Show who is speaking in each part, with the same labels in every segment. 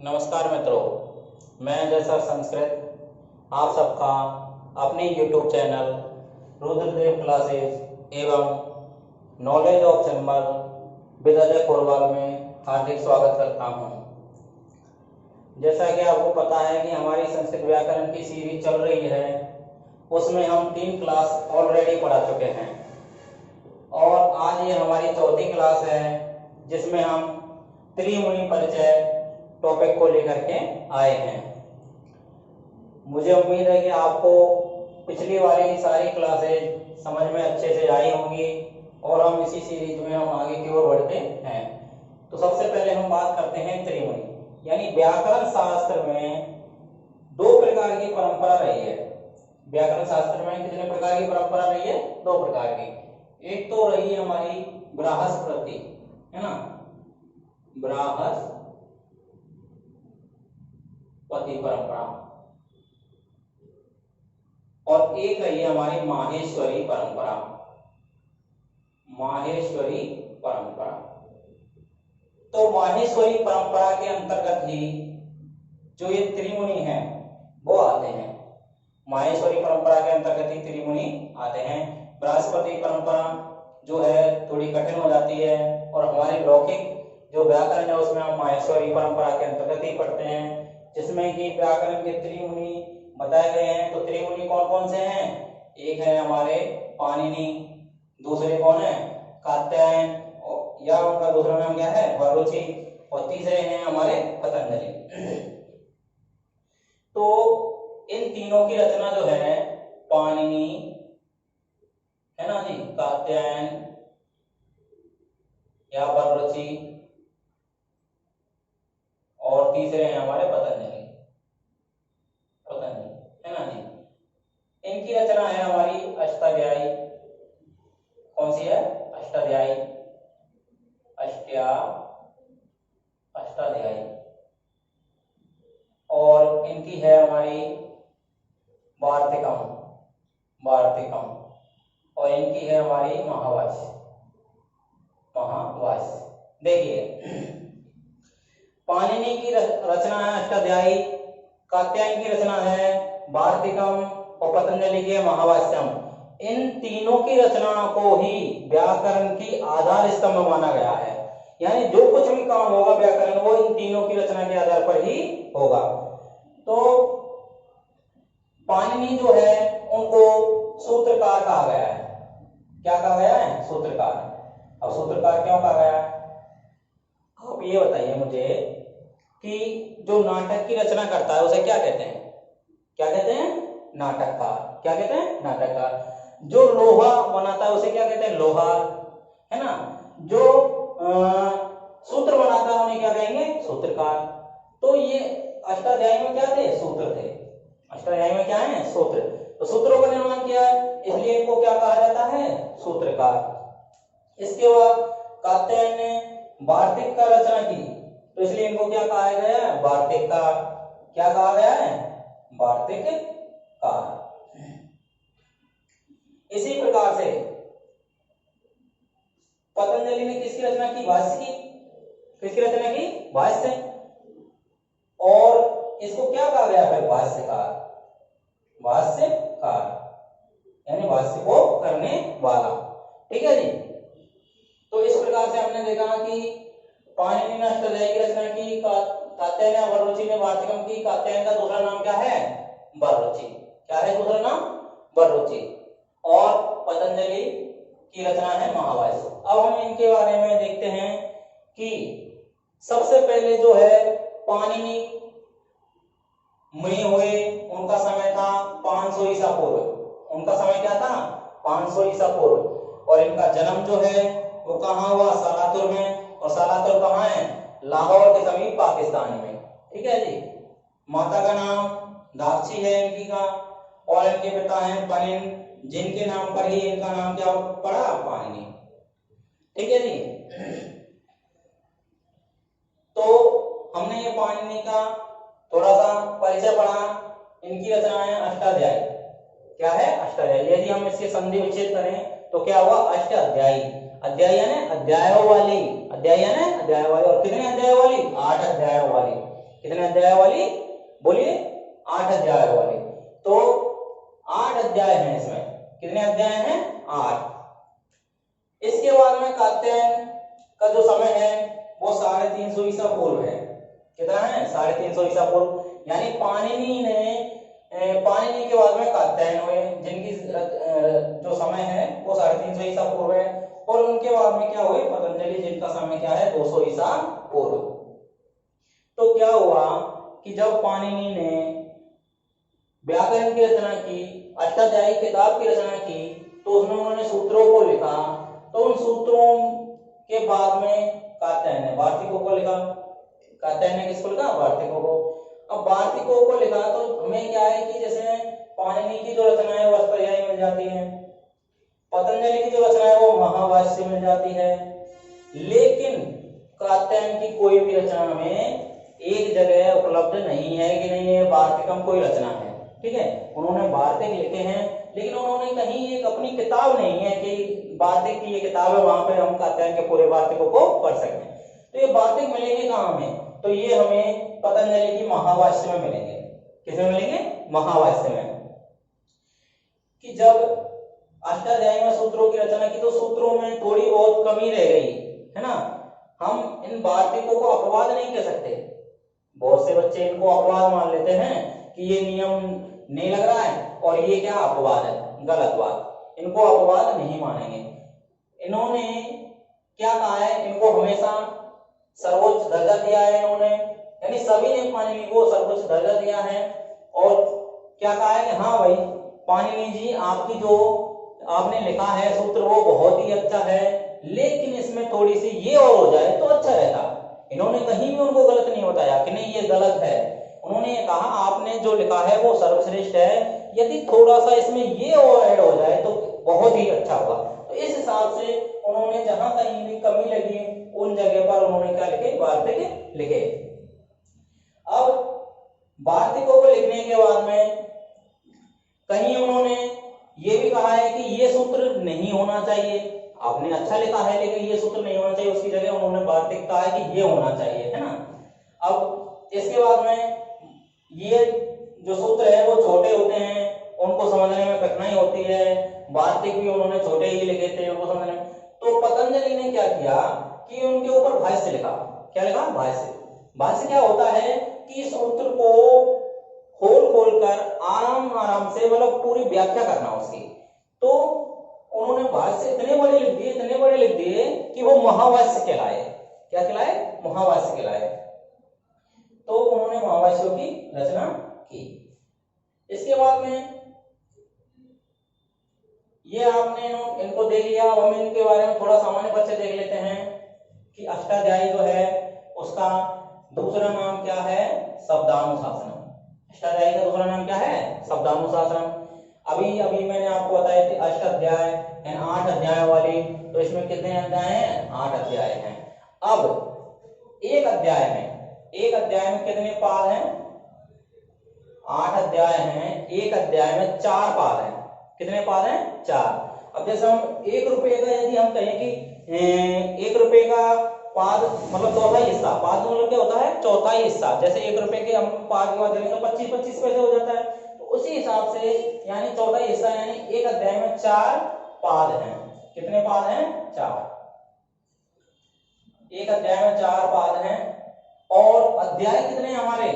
Speaker 1: नमस्कार मित्रों, मैं अजय सर संस्कृत आप सबका अपने YouTube चैनल रुद्रदेव क्लासेस एवं knowledge of symbol with Ajay Korwal में हार्दिक स्वागत करता हूं। जैसा कि आपको पता है कि हमारी संस्कृत व्याकरण की सीरीज चल रही है, उसमें हम 3 क्लास ऑलरेडी पढ़ा चुके हैं और आज ये हमारी चौथी क्लास है जिसमें हम त्रिमुनि परिचय टॉपिक को लेकर के आए हैं। मुझे उम्मीद है कि आपको पिछली वाली सारी क्लासेज समझ में अच्छे से आई होंगी और हम इसी सीरीज में हम आगे की ओर बढ़ते हैं। तो सबसे पहले हम बात करते हैं त्रिमुनि, यानी व्याकरण शास्त्र में 2 प्रकार की परंपरा रही है। व्याकरण शास्त्र में कितने प्रकार की परंपरा रही है? 2 प्रकार की। एक तो रही है हमारी बृहस्पति, है ना, बृहस्पति परंपरा, और एक रही है हमारी माहेश्वरी परंपरा। माहेश्वरी परंपरा, तो माहेश्वरी परंपरा के अंतर्गत ही जो ये त्रिमुनि हैं वो आते हैं। माहेश्वरी परंपरा के अंतर्गत ही त्रिमुनि आते हैं। बृहस्पति परंपरा जो है थोड़ी कठिन हो जाती है और हमारे लौकिक जो व्याकरण है उसमें हम माहेश्वरी परंपरा के अंतर्गत ही पढ़ते हैं, जिसमें कि व्याकरण के त्रिमुनि बताए गए हैं। तो त्रिमुनि कौन कौन से हैं? एक है हमारे पाणिनि, दूसरे कौन है? कात्यायन, या उनका दूसरा नाम क्या है? वरुचि, और तीसरे हैं हमारे पतंजलि। तो इन तीनों की रचना जो है पाणिनि, है ना जी, कात्यायन या वरुचि, और तीसरे हैं हमारे पतंजलि, है ना जी। इनकी रचना है हमारी अष्टाध्यायी। कौन सी है? अष्टाध्यायी, अष्टाध्यायी। और इनकी है हमारी वार्तिकम, और इनकी है हमारी महावास्य। देखिए, पाणिनि की रचना है अष्टाध्यायी, कात्यायन की रचना है वार्तिकम और पतंजलि की महावास्यम। इन तीनों की रचना को ही व्याकरण की आधार स्तंभ माना गया है, यानी जो कुछ भी काम होगा व्याकरण वो इन तीनों की रचना के आधार पर ही होगा। तो पाणिनि जो है उनको सूत्रकार कहा गया है। क्या कहा गया है? सूत्रकार। अब सूत्रकार क्यों कहा गया है? आप ये बताइए मुझे कि जो नाटक की रचना करता है उसे क्या कहते हैं? क्या कहते हैं? नाटककार। क्या कहते हैं? नाटककार। जो लोहा बनाता है उसे क्या कहते हैं? लोहार, है ना। जो सूत्र बनाता है उन्हें क्या कहेंगे? सूत्रकार। तो ये अष्टाध्यायी में क्या थे? सूत्र थे। अष्टाध्यायी में क्या है? सूत्र। तो सूत्रों का निर्माण किया है, इसलिए इनको क्या कहा जाता है? सूत्रकार। इसके बाद कात्यायन ने वार्तिक का रचना की, तो इसलिए इनको क्या कहा गया है? वार्तिककार। क्या कहा गया है? वार्तिककार। इसी प्रकार से पतंजलि ने किसकी रचना की? भाष्य की। किसकी रचना की? भाष्य। और इसको क्या कहा गया है? भाष्यकार। भाष्यकार यानी भाष्य को करने वाला। ठीक है जी। तो इस प्रकार से हमने देखा कि पाणिनि ने अष्टाध्यायी की रचना की, कात्यायन या वरुचि ने वार्तिकम की। कात्यायन का दूसरा नाम क्या है? वरुचि। क्या है दूसरा नाम? वरुचि। और पतंजलि की रचना है महावास्य। अब हम इनके बारे में देखते हैं कि सबसे पहले जो है पाणिनि मुनि हुए, उनका समय था 500 ईसा पूर्व। उनका समय क्या था? 500 ईसा पूर्व। और इनका जन्म जो है वो कहाँ हुआ? सालातुर में। और सालातुर कहाँ है? लाहौर के समीप पाकिस्तान में। ठीक है जी। माता का नाम दाक्षी है इनकी का, और इनके पिता हैं पनिन, जिनके नाम पर ही इनका नाम क्या पड़ा? पाणिनि। ठीक है जी। तो हमने ये पाणिनि का थोड़ा सा परिचय पढ़ा। इनकी रचना है अष्टाध्यायी। क्या है? अष्टाध्यायी। यदि हम इसके संधि विच्छेद करें तो क्या हुआ? अष्टाध्यायी। अध्याय यानी अध्यायों वाली, अध्याय यानी अध्याय वाली। और कितने अध्यायों वाली? 8 अध्यायों वाली। कितने अध्याय वाली? बोलिए 8 अध्याय वाली। तो 8 अध्याय हैं इसमें। कितने अध्याय हैं? 8। इसके बाद में कात्यायन का जो समय है वो 350 ईसा पूर्व है। कितना है? 350 ईसा पूर्व। यानी पाणिनि के बाद में कात्यायन हुए, जिनकी जो समय है वो 350 ईसा पूर्व है। और उनके बाद में क्या हुए? पतंजलि, जिनका समय क्या है? 200 ईसा पूर्व। तो क्या हुआ कि जब पाणिनि ने व्याकरण की रचना की, अष्टाध्यायी किताब की रचना की, तो उसमें उन्होंने सूत्रों को लिखा। तो उन सूत्रों के बाद में कात्यायन ने वार्तिकों को लिखा। कात्यायन ने किसको लिखा? वार्तिकों को। अब वार्तिकों को लिखा तो हमें क्या है कि जैसे पाणिनि की जो रचना है वो अष्टाध्यायी मिल जाती है, पतंजलि की जो रचना है वो महाभाष्य मिल जाती है, लेकिन कात्यायन की कोई भी रचना हमें एक जगह उपलब्ध नहीं है कि नहीं ये वार्तिकम कोई रचना है। ठीक है, उन्होंने वार्तिक लिखे हैं, लेकिन उन्होंने कहीं एक अपनी किताब नहीं है कि वार्तिक की ये किताब है, वहां पे हम कात्यायन के पूरे वार्तिकों को पढ़ सकते हैं। तो ये वार्तिक मिलेंगे कहाँ हमें? तो ये हमें पतंजलि की महाभाष्य में मिलेंगे। किसमें मिलेंगे? महाभाष्य में। कि जब अष्टाध्यायी में सूत्रों की रचना की तो सूत्रों में थोड़ी बहुत कमी रह गई है ना। हम इन वार्तिकों को अपवाद नहीं कह सकते। बहुत से बच्चे इनको अपवाद मान लेते हैं कि ये नियम नहीं लग रहा है और ये क्या अपवाद है, गलत बात। इनको अपवाद नहीं मानेंगे। इन्होंने क्या कहा है? इनको हमेशा सर्वोच्च दर्जा दिया है इन्होंने, यानी सभी ने पाणिनि को सर्वोच्च दर्जा दिया है। और क्या कहा है कि हाँ भाई पाणिनि जी, आपकी जो आपने लिखा है सूत्र वो बहुत ही अच्छा है, लेकिन इसमें थोड़ी सी ये और हो जाए तो अच्छा रहता। इन्होंने कहीं भी उनको गलत नहीं बताया कि नहीं ये गलत है। उन्होंने ये कहा आपने जो लिखा है वो सर्वश्रेष्ठ है, यदि थोड़ा सा इसमें ये और ऐड हो जाए तो बहुत ही अच्छा होगा। तो इस हिसाब से उन्होंने जहां कहीं भी कमी लगी उन जगह पर उन्होंने क्या लिखे? वार्तिक लिखे। अब वार्तिकों को लिखने के बाद में कहीं उन्होंने ये भी कहा है कि ये सूत्र नहीं होना चाहिए, आपने अच्छा लिखा है लेकिन ये सूत्र नहीं होना चाहिए, उसकी जगह उन्होंने वार्तिक कहा है कि ये होना चाहिए, है ना। अब इसके बाद में ये जो सूत्र है वो छोटे होते हैं, उनको समझने में कठिनाई होती है। वार्तिक भी उन्होंने छोटे ही लिखे थे उनको समझने में। तो पतंजलि ने क्या किया कि उनके ऊपर भाष्य लिखा। क्या लिखा? भाष्य। भाष्य क्या होता है कि सूत्र को खोल खोल कर आराम आराम से मतलब पूरी व्याख्या करना उसकी। तो उन्होंने भाष्य इतने बड़े लिख दिए, इतने बड़े लिख दिए कि वो महाभाष्य कहलाए। क्या कहलाए? महाभाष्य कहलाए। तो उन्होंने महाभाष्यों की रचना की। इसके बाद में ये आपने इनको देख लिया। अब हम इनके बारे में थोड़ा सामान्य परिचय देख लेते हैं कि अष्टाध्यायी जो है उसका दूसरा नाम क्या है? शब्दानुशासनम। अष्टाध्यायी का दूसरा नाम क्या है? शब्दानुशासनम। अभी मैंने आपको बताया कि अष्टाध्याय 8 अध्याय वाली, तो इसमें कितने अध्याय हैं? 8 अध्याय हैं। अब एक अध्याय में कितने पाद हैं? 8 अध्याय हैं, एक अध्याय में 4 पाद हैं। कितने पाद हैं? 4। अब जैसे हम 1 रुपए का यदि हम कहें कि 1 रुपए का पाद मतलब चौथाई हिस्सा, पाद मतलब क्या होता है? चौथाई हिस्सा। जैसे 1 रुपए के हम पाद के बाद देंगे तो 25 पैसे हो जाता है। तो उसी हिसाब से यानी चौथाई हिस्सा, यानी एक अध्याय में 4 पाद हैं। कितने पाद हैं? 4। एक अध्याय में 4 पाद हैं। और अध्याय कितने हमारे?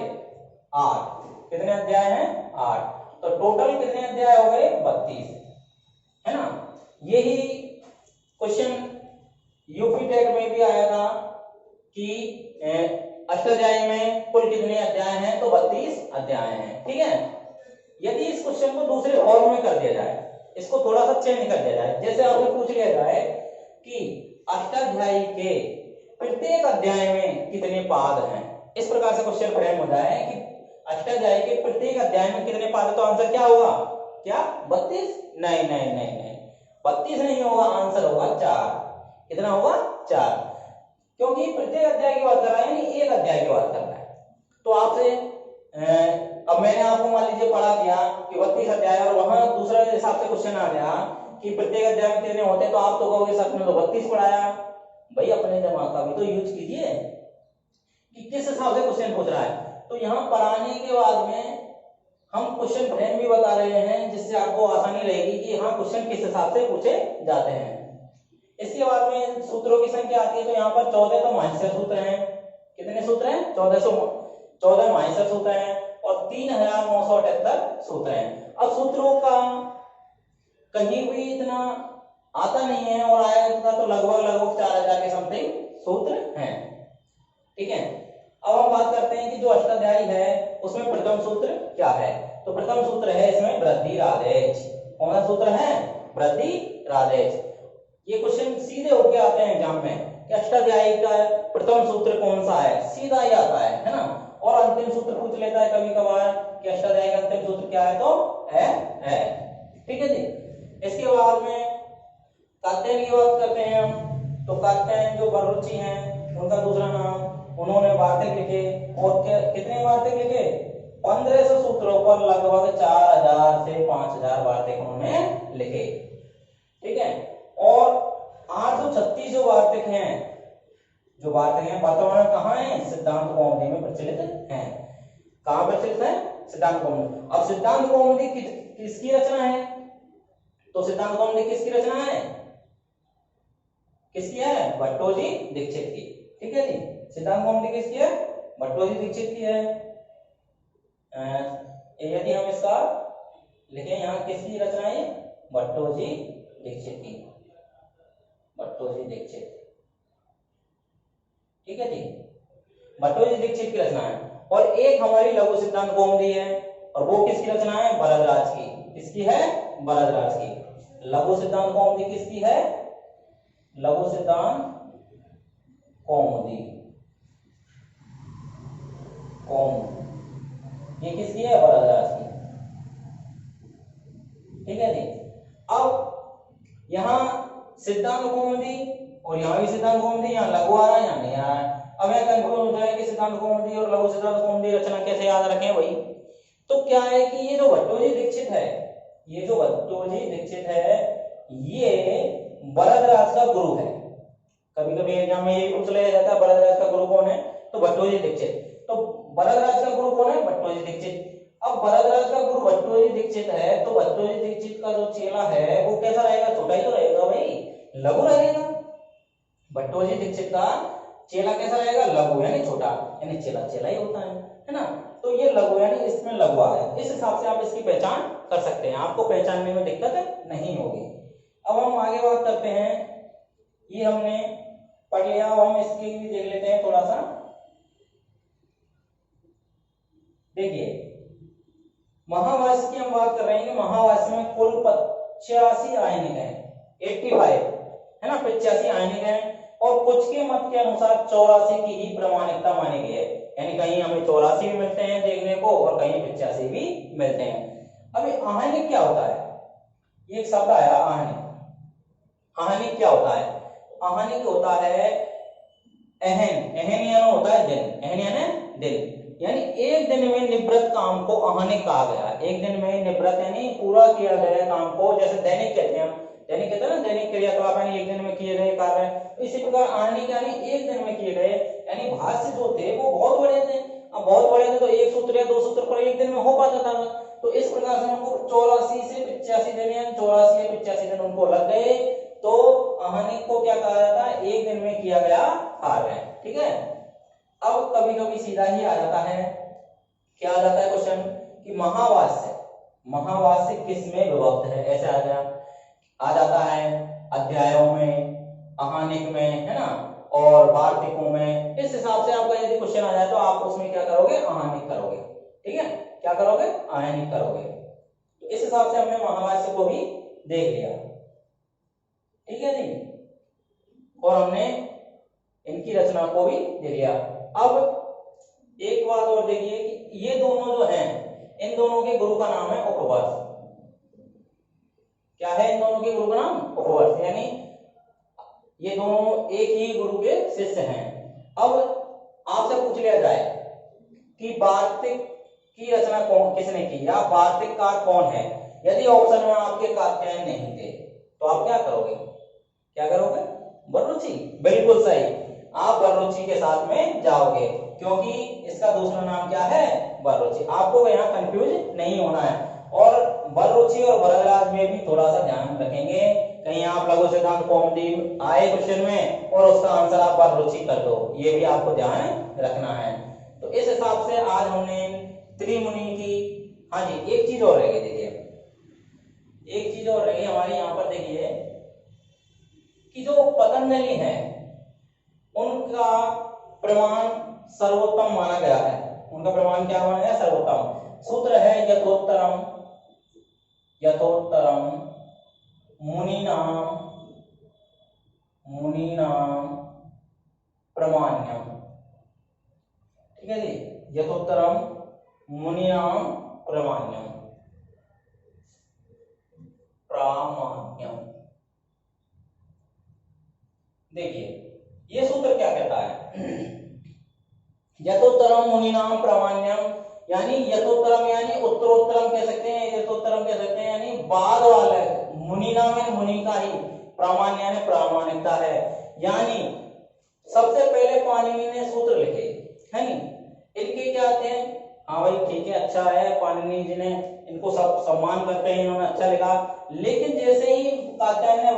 Speaker 1: 8। कितने अध्याय हैं? 8। तो टोटल कितने अध्याय हो गए? 32, है ना। यही क्वेश्चन यूपी टेट में भी आया था कि अष्टाध्यायी में कुल कितने अध्याय हैं? तो 32 अध्याय हैं। ठीक है। यदि इस क्वेश्चन को दूसरे फॉर्म में कर दिया जाए, इसको थोड़ा सा चेंज कर दिया जाए, जैसे आपने पूछ लिया जाए कि अष्टाध्यायी के प्रत्येक अध्याय में कितने पाद हैं, इस प्रकार से क्वेश्चन फ्रेम हो जाए कि अष्टाध्यायी के प्रत्येक अध्याय में कितने पाद, तो आंसर क्या होगा? क्या 32? नहीं नहीं नहीं नहीं, 32 नहीं होगा, आंसर होगा 4। कितना होगा? 4। क्योंकि प्रत्येक अध्याय की बात कर रहा है, यानी एक अध्याय की बात कर रहा है। तो आपसे अब मैंने आपको मान लीजिए पढ़ा दिया कि 32 अध्याय, और वहां दूसरा हिसाब से क्वेश्चन आ गया कि प्रत्येक अध्याय में कितने होते हैं, तो आप तो कहोगे सर ने तो 32 पढ़ाया। भाई अपने दिमाग का भी तो यूज कीजिए कि किस हिसाब से क्वेश्चन पूछ रहा है। तो यहाँ पढ़ाने के बाद में हम क्वेश्चन फ्रेम भी बता रहे हैं, जिससे आपको आसानी रहेगी कि हाँ क्वेश्चन किस हिसाब से पूछे जाते हैं। इसके बाद में सूत्रों की संख्या आती है, तो यहाँ पर 14 तो माइनस सूत्र हैं। कितने सूत्र हैं? 14 माइनस सूत्र हैं और 3978 सूत्र हैं। अब सूत्रों का कहीं भी इतना आता नहीं है, और आएगा तो लगभग 4000 के समथिंग सूत्र हैं। ठीक है, अब हम बात करते हैं कि जो अष्टाध्यायी है उसमें प्रथम सूत्र क्या है। तो प्रथम सूत्र है इसमें वृद्धि राधेच। कौन सा सूत्र है? वृद्धि राधेच। ये क्वेश्चन सीधे होके आते हैं एग्जाम में कि अष्टाध्यायी का प्रथम सूत्र कौन सा है, सीधा ही आता है ना। और अंतिम सूत्र पूछ लेता है कभी कभार कि अष्टाध्यायी का अंतिम सूत्र क्या है, तो है। ठीक है जी। इसके बाद में कात्यायन की बात करते हैं हम, तो कात्यायन जो बररुचि हैं उनका दूसरा नाम, उन्होंने वार्तिक लिखे, और कितने वार्तिक लिखे? 1500 सूत्रों पर लगभग 4000 से 5000 वार्तिक उन्होंने लिखे। ठीक है, और 836 जो वार्तिक हैं वर्तमान में कहाँ है? सिद्धांत कौमुदी में प्रचलित हैं। कहाँ प्रचलित है? सिद्धांत कौमुदी। अब सिद्धांत कौमुदी किसकी रचना है? तो सिद्धांत कौमुदी किसकी रचना है? किसकी है? भट्टोजी दीक्षित की। ठीक है जी, सिद्धांत कौमुदी किसकी है? भट्टोजी दीक्षित की है। यदि हम इसका लिखें यहाँ, किसकी रचना है? भट्टोजी दीक्षित की। भट्टोजी दीक्षित। ठीक है जी, भट्टोजी दीक्षित की रचना है। और एक हमारी लघु सिद्धांत कौमुदी है, और वो किसकी रचना है? भरद्वाज की। किसकी है? भरद्वाज की। लघु सिद्धांत कौमुदी किसकी है? लघु सिद्धांत कौमुदी ये किसकी है? भरद्वाज की। ठीक है जी। अब यहाँ सिद्धांत कौमुदी और यहाँ भी सिद्धांत कौमुदी, यहाँ लघु आ रहा है, यहाँ नहीं आ रहा है। अब यह कंफ्यूज हो जाए कि सिद्धांत कौमुदी और लघु सिद्धांत कौमुदी रचना कैसे याद रखें वही। तो क्या है कि ये जो भट्टोजी दीक्षित है, ये भरद्वाज का गुरु है। कभी कभी एग्जाम में यही पूछ लिया जाता है, भरद्वाज का गुरु कौन है? तो भट्टोजी दीक्षित। तो भरद्वाज का गुरु कौन है? भट्टोजी दीक्षित। अब भरद्वाज का गुरु भट्टोजी दीक्षित है, तो भट्टोजी दीक्षित का जो चेला है वो कैसा रहेगा? छोटा ही तो रहेगा भाई, लघु रहेगा। भट्टोजी दीक्षित का चेला कैसा रहेगा? लघु, यानी छोटा, यानी चेला ही होता है ना। तो ये लघु यानी इसमें लघु आ गया। इस हिसाब से आप इसकी पहचान कर सकते हैं, आपको पहचानने में दिक्कत नहीं होगी। अब हम आगे बात करते हैं, ये हमने पढ़ लिया, अब हम इसकी भी देख लेते हैं थोड़ा सा। देखिए, महाभाष्य की हम बात कर रहे हैं कि महाभाष्य में कुल 85 आयनिक हैं, 85 है ना, 85 आयनिक हैं। और कुछ के मत के अनुसार 84 की ही प्रमाणिकता मानी गई है, यानी कहीं हमें 84 भी मिलते हैं देखने को और कहीं 85 भी मिलते हैं। अब आयनिक क्या होता है? ये एक शब्द आया आयनिक। आयनिक क्या होता है? आयनिक होता है अहन यानी होता है दिन, अहन यानी दिन, यानी एक दिन में निवृत्त काम को आहानिक कहा गया। एक दिन में निवृत्त यानी पूरा किया गया काम को, जैसे दैनिक कहते हैं, दैनिक कहते हैं ना, दैनिक क्रियाकलाप यानी एक दिन में किए गए कार्य। इसी प्रकार आहानिक यानी एक दिन में किए गए, यानी भाष्य जो थे वो बहुत बड़े थे। अब बहुत बड़े थे तो एक सूत्र या दो सूत्र पर एक दिन में हो पाता था। तो इस प्रकार से उनको 84 से 85 दिन, यानी 84 या 85 दिन उनको लग गए। तो आहानिक को क्या कहा जाता है? एक दिन में किया गया कार्य। ठीक है, अब कभी कभी सीधा ही आ जाता है, क्या आ जाता है क्वेश्चन कि महाभाष्य किसमें विभक्त है, ऐसे आ जाता है अध्यायों में, आहानिक में, है ना, और वार्तिकों में। इस हिसाब से आपका यदि क्वेश्चन आ जाए तो आप उसमें क्या करोगे? आहानिक करोगे। ठीक है, क्या करोगे? आहानिक करोगे। तो इस हिसाब से हमने महाभाष्य को भी देख लिया। ठीक है जी, और हमने इनकी रचना को भी दे लिया। अब एक बात और देखिए कि ये दोनों जो हैं, इन दोनों के गुरु का नाम है उपवर्ष। क्या है इन दोनों के गुरु का नाम? उपवर्ष, यानी ये दोनों एक ही गुरु के शिष्य हैं। अब आपसे पूछ लिया जाए कि वार्तिक की रचना किसने की, या वार्तिककार कौन है? यदि ऑप्शन में आपके कात्यायन नहीं थे तो आप क्या करोगे? क्या करोगे? बररुचि। बिल्कुल सही, आप बररुचि के साथ में जाओगे। क्योंकि इसका दूसरा नाम क्या है, बररुचि। आपको यहाँ कंफ्यूज नहीं होना है। और बररुचि और बरगलाज में भी थोड़ा सा ध्यान रखेंगे, कहीं आप लघु सिद्धांत कौमुदी आए क्वेश्चन में और उसका आंसर आप बररुचि कर दो, ये भी आपको ध्यान रखना है। तो इस हिसाब से आज हमने त्रिमुनि की, हाँ जी एक चीज और रह गई, देखिए एक चीज और रह गई हमारे यहाँ पर, देखिए कि जो पतंजलि है उनका प्रमाण सर्वोत्तम माना गया है। उनका प्रमाण क्या माना गया, सर्वोत्तम। सूत्र है यथोत्तरम यथोत्तरम मुनीनाम मुनीनाम प्रमाण्यम। ठीक है जी, यथोत्तरम मुनीनाम प्रमाण्यम प्रामाण्यम। देखिए ये सूत्र क्या कहता है, यथोत्तरम मुनीनाम प्रामाण्यम, यानी यथोत्तरम यानी उत्तरोत्तरम कह सकते हैं, यथोत्तरम कह सकते हैं, यानी बाद वाले मुनीनाम यानी मुनि का ही, प्रामाण्य यानी प्रामाणिकता है। यानी सबसे पहले पाणिनि ने सूत्र लिखे है नी, इनके क्या आते हैं, हाँ भाई ठीक है अच्छा है, पाणिनि जी ने इनको सब सम्मान करते हैं, इन्होंने अच्छा लिखा। लेकिन जैसे ही कात्यायन ने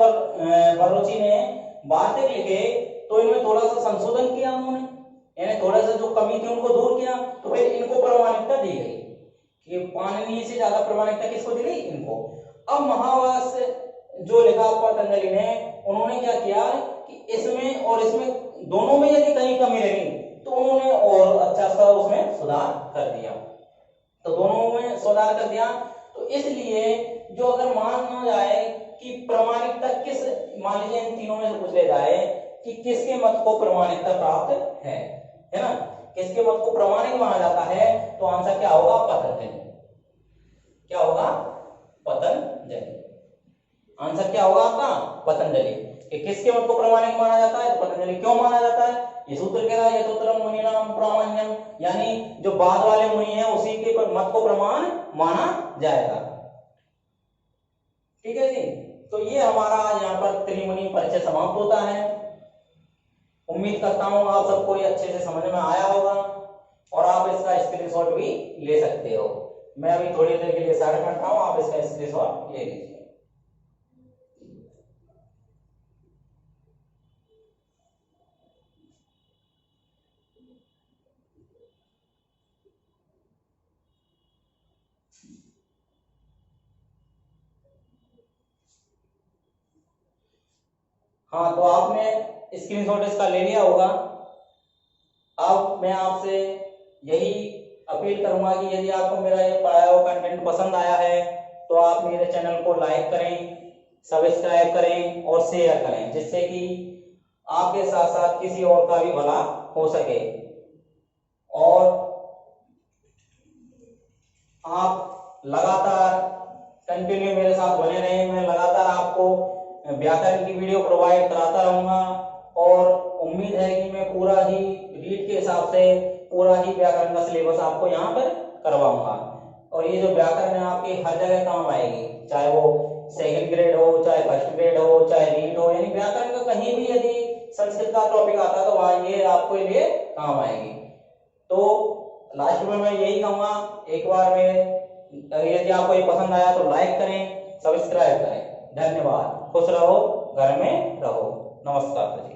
Speaker 1: बररुचि ने वार्तिक लिखे तो इनमें थोड़ा सा संशोधन किया उन्होंने, यानी थोड़ा सा जो कमी थी उनको दूर किया, तो फिर इनको प्रामाणिकता दी गई कि पाणिनि से ज्यादा प्रामाणिकता किसको दी गई, इनको। अब महाभाष्य जो लिखा पतंजलि ने, उन्होंने क्या किया कि इसमें और इसमें दोनों में यदि कहीं कमी रही तो उन्होंने और अच्छा सा उसमें सुधार कर दिया, तो दोनों में सुधार कर दिया। तो इसलिए जो अगर माना जाए कि प्रामाणिकता किस, मान लीजिए इन तीनों में से पूछ ले जाए कि किसके मत को प्रामाणिकता प्राप्त है ना, किसके मत को प्रामाणिक माना जाता है, तो आंसर क्या होगा, पतंजलि। क्या होगा, पतंजलि। आंसर क्या होगा आपका, पतंजलि। कि किसके मत को प्रामाणिक माना जाता है, तो पतंजलि। क्यों माना जाता है, ये सूत्र कह रहा है यथोत्तरम मुनीनाम प्रामाण्यम, यानी जो बाद वाले मुनि हैं उसी के मत को प्रमाण माना जाएगा। ठीक है जी, तो ये हमारा यहाँ पर त्रिमुनि परिचय समाप्त होता है। उम्मीद करता हूं आप सबको ये अच्छे से समझ में आया होगा और आप इसका स्क्रीनशॉट भी ले सकते हो। मैं अभी थोड़ी देर के लिए साइड करता हूं, आप इसका स्क्रीनशॉट ले लीजिए। हाँ, तो आपने स्क्रीनशॉट इसका ले लिया होगा। अब मैं आपसे यही अपील करूंगा कि यदि आपको मेरा ये पढ़ाया हुआ कंटेंट पसंद आया है तो आप मेरे चैनल को लाइक करें, सब्सक्राइब करें और शेयर करें, जिससे कि आपके साथ साथ किसी और का भी भला हो सके। और आप लगातार कंटिन्यू मेरे साथ बने रहें, मैं लगातार आपको व्याकरण की वीडियो प्रोवाइड कराता रहूंगा और उम्मीद है कि मैं पूरा ही रीड के हिसाब से पूरा ही व्याकरण का सिलेबस आपको यहाँ पर करवाऊंगा। और ये जो व्याकरण है आपकी हर जगह काम आएगी, चाहे वो सेकंड ग्रेड हो, चाहे फर्स्ट ग्रेड हो, चाहे रीड हो, यानी व्याकरण का कहीं भी यदि संस्कृत का टॉपिक आता है तो वहां ये आपको लिए काम आएगी। तो लास्ट में मैं यही कहूंगा, एक बार में यदि आपको ये पसंद आया तो लाइक करें, सब्सक्राइब करें। धन्यवाद, खुश रहो, घर में रहो। नमस्कार जी।